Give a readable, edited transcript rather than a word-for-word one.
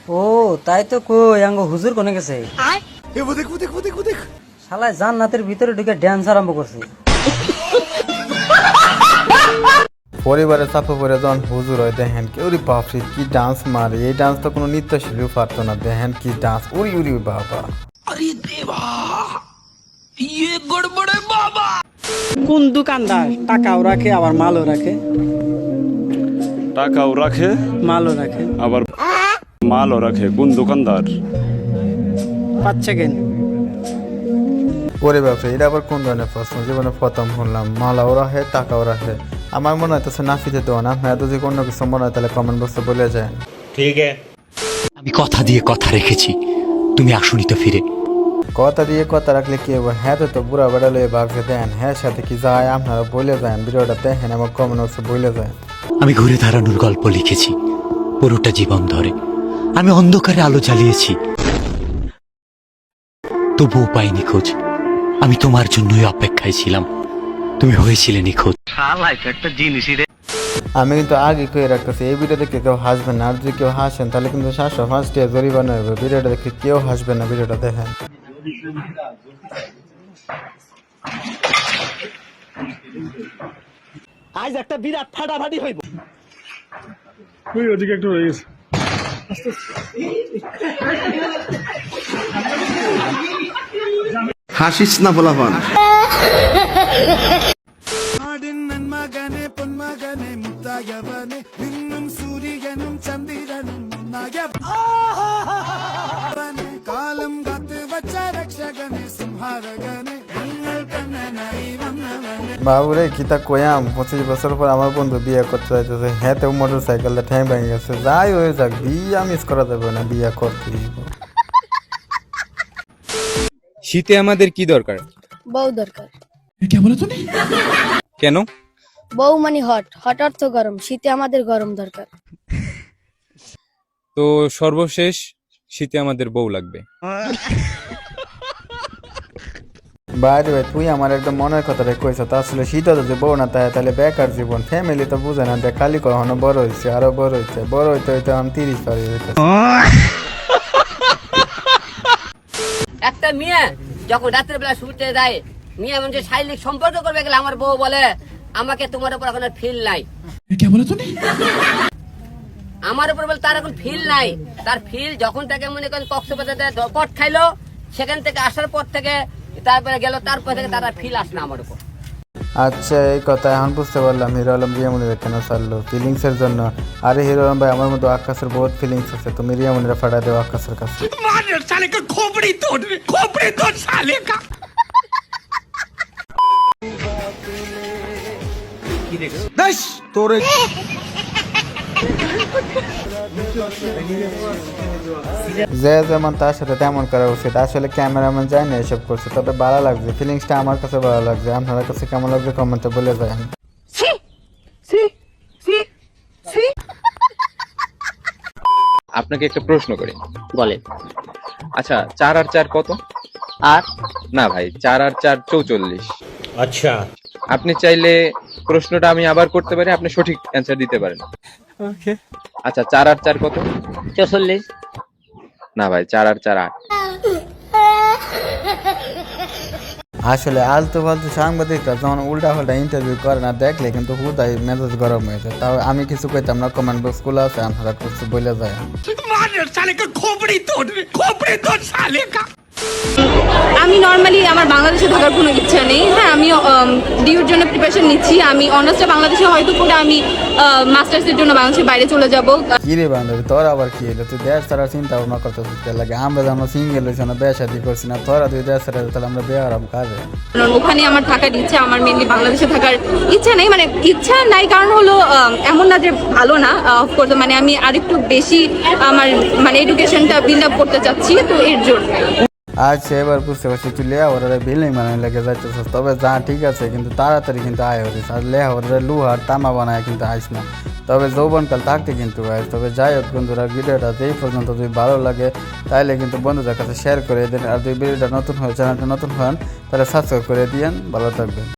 ও তাই তো কই আঙ্গ হুজুর কোনে গেছে? শালায় জান্নাতের ভিতরে ঢুকে ড্যান্স আরম্ভ করছে। পরিবারের চাপে পড়ে যখন হুজুর হয় দেখেন কি ওরে বাপরে কি ডান্স মারে, এই ডান্স তো কোনো নৃত্যশিল্পীও পারতো না। দেখেন কি ডান্স, উড়ি উড়ি বাবা। কোন দোকানদার টাকাও রাখে আবার মালও রাখে? টাকাও রাখে মালও রাখে। আবার মালও রাখে। কোন দোকানদার? পাচ্ছে কেন? ওরে বাপরে, এটা আবার কোন ধরনের প্রশ্ন? জীবনে প্রথম শুনলাম। মালাও রাখে টাকাও রাখে। আমার মনে হইতেছে নাফিতে দেওয়া। আপনারা যদি অন্য কিছু মনে হয় তাহলে কমেন্ট বক্সে বলে যায়। আমি কথা দিয়ে কথা রেখেছি, তুমি আসুনি তো ফিরে। কথা দিয়ে কথা রাখলে কি হবে? হ্যাঁ তো বুড়া বেড়া লয়ে ভাবছে দেন, হ্যাঁ সাথে কি যায় আপনারা বলে যান। ভিডিওটা দেখেন এবং কমেন্ট বক্সে বলে যায়। আমি ঘুরে দাঁড়ানোর গল্প লিখেছি পুরোটা জীবন ধরে। আমি অন্ধকারে আলো জ্বালিয়েছি, তবুও পাইনি খোঁজ। আমি তোমার জন্যই অপেক্ষায় ছিলাম, তুমি হয়েছিলে নিখোঁজ। আমি কিন্তু আগে কয়ে রাখতেছি এই ভিডিও দেখে কেউ হাসবেন না। আর যদি কেউ হাসেন তাহলে কিন্তু 705 টাকা জরিমানা হবে। ভিডিওটা দেখে কেউ হাসবেন না, ভিডিওটা দেখেন। আজ একটা বিরাট ফাটাফাটি হইব। ওই ওদিকে একটু হয়ে গেছে। হাসিস না বলাবান। বাবুরে কিতা কয়াম, 25 বছর পর আমার বন্ধু বিয়ে করতে চাইতেছে। হ্যাঁ তো মোটর সাইকেলটা ঠ্যাং ভেঙে গেছে। যাই হয়ে যাক, বিয়া মিস করা যাবে না, বিয়া করতে হইব। শীতে আমাদের কি দরকার? বউ দরকার। কেন? বউ মানে হট, হট অর্থ গরম। শীতে আমাদের গরম দরকার। তো সর্বশেষ শীতে আমাদের বউ লাগবে। বাইরে ভাই, তুই আমার একদম মনের কথাটা কইছ। তা আসলে শীত যদি বউ না তাহলে বেকার জীবন। ফ্যামিলি তো বুঝে না, দেখ খালি কখনো বড় হয়েছে, আরো বড় হয়েছে, বড় হইতে হইতে আমি 30 পারি হইতেছে। একটা মেয়ে যখন রাত্রে বেলা শুতে যায়, মেয়ে এমন যে শারীরিক সম্পর্ক করবে গেলে আমার বউ বলে আমাকে তোমার উপর এখন ফিল নাই। আমার উপর বলে তার এখন ফিল নাই। তার ফিল যখন থেকে মনে করেন কক্সবাজারে পট খাইলো, সেখান থেকে আসার পর থেকে তারপরে গেল, তারপর থেকে তার ফিল আসে না আমার উপর। আচ্ছা, এই কথা এখন বুঝতে পারলাম হিরো আলম রিয়ামনিরা কেন ছাড়লো, ফিলিংস এর জন্য। আরে হিরো আলম ভাই, আমার মতো আকাশের বহুত ফিলিংস আছে, তুমি রিয়ামনিরা ফাটা দেও আকাশের কাছে। তোরে যে যেমন তার সাথে তেমন করা উচিত। আসলে ক্যামেরাম্যান যায় না এসব করছে, তবে ভালো লাগছে, ফিলিংসটা আমার কাছে ভালো লাগছে। আপনার কাছে কেমন লাগছে কমেন্টে বলে যায়। আপনাকে একটা প্রশ্ন করি। বলেন। আচ্ছা, 4 আর 4 কত? আর না ভাই, 4 আর 4 44। আচ্ছা আপনি চাইলে প্রশ্নটা আমি আবার করতে পারি, আপনি সঠিক অ্যান্সার দিতে পারেন। আচ্ছা, 4 আর 4 কত? 44। না ভাই, 4 আর 4 8। আসলে আলতু ফালতু সাংবাদিকরা যখন উল্টা পাল্টা ইন্টারভিউ করে না, দেখলে কিন্তু হুদাই মেজাজ গরম হয়ে যায়। তাও আমি কিছু কইতাম না, কমেন্ট বক্স গুলো আছে, আপনারা কিছু বলে যায়। আমি নর্মালি আমার বাংলাদেশে থাকার কোনো ইচ্ছা নেই। হ্যাঁ, আমি ডিউর জন্য প্রিপারেশন নিচ্ছি। আমি অনার্সটা বাংলাদেশে হয়তো করে আমি মাস্টার্সের জন্য বাংলাদেশের বাইরে চলে যাব। কি রে বান্ধবী, তোর আবার কি হলো? তুই দেশ ছাড়ার চিন্তা ভাবনা করতেছিস লাগে? আমরা যেমন সিঙ্গেল হয়েছি না, বিয়ে শাদী করছি না, তোরা তুই দেশ ছাড়া, তাহলে আমরা বিয়ে হারাম কাজে। কারণ ওখানে আমার থাকার ইচ্ছা, আমার মেনলি বাংলাদেশে থাকার ইচ্ছা নেই। মানে ইচ্ছা নাই কারণ হলো এমন না যে ভালো না, অফকোর্স মানে আমি আরেকটু বেশি আমার মানে এডুকেশনটা বিল্ড আপ করতে চাচ্ছি, তো এর জন্য। আচ্ছা, এবার বুঝতে পারছি তুই লেহাওয়ারে বিল্ডিং বানায় লেগে যাইতেছিস। তবে যা ঠিক আছে, কিন্তু তাড়াতাড়ি কিন্তু আয় হরিস। আর লেহাওয়ারে লুহার তামা বানায় কিন্তু আইস না। তবে যৌবনকাল থাকতে কিন্তু আইস। তবে যাই হোক বন্ধুরা, ভিডিওটা যেই পর্যন্ত যদি ভালো লাগে তাহলে কিন্তু বন্ধুদের কাছে শেয়ার করে দিন। আর যদি ভিডিওটা নতুন হয়, চ্যানেলটা নতুন হন, তাহলে সাবস্ক্রাইব করে দিয়েন। ভালো থাকবেন।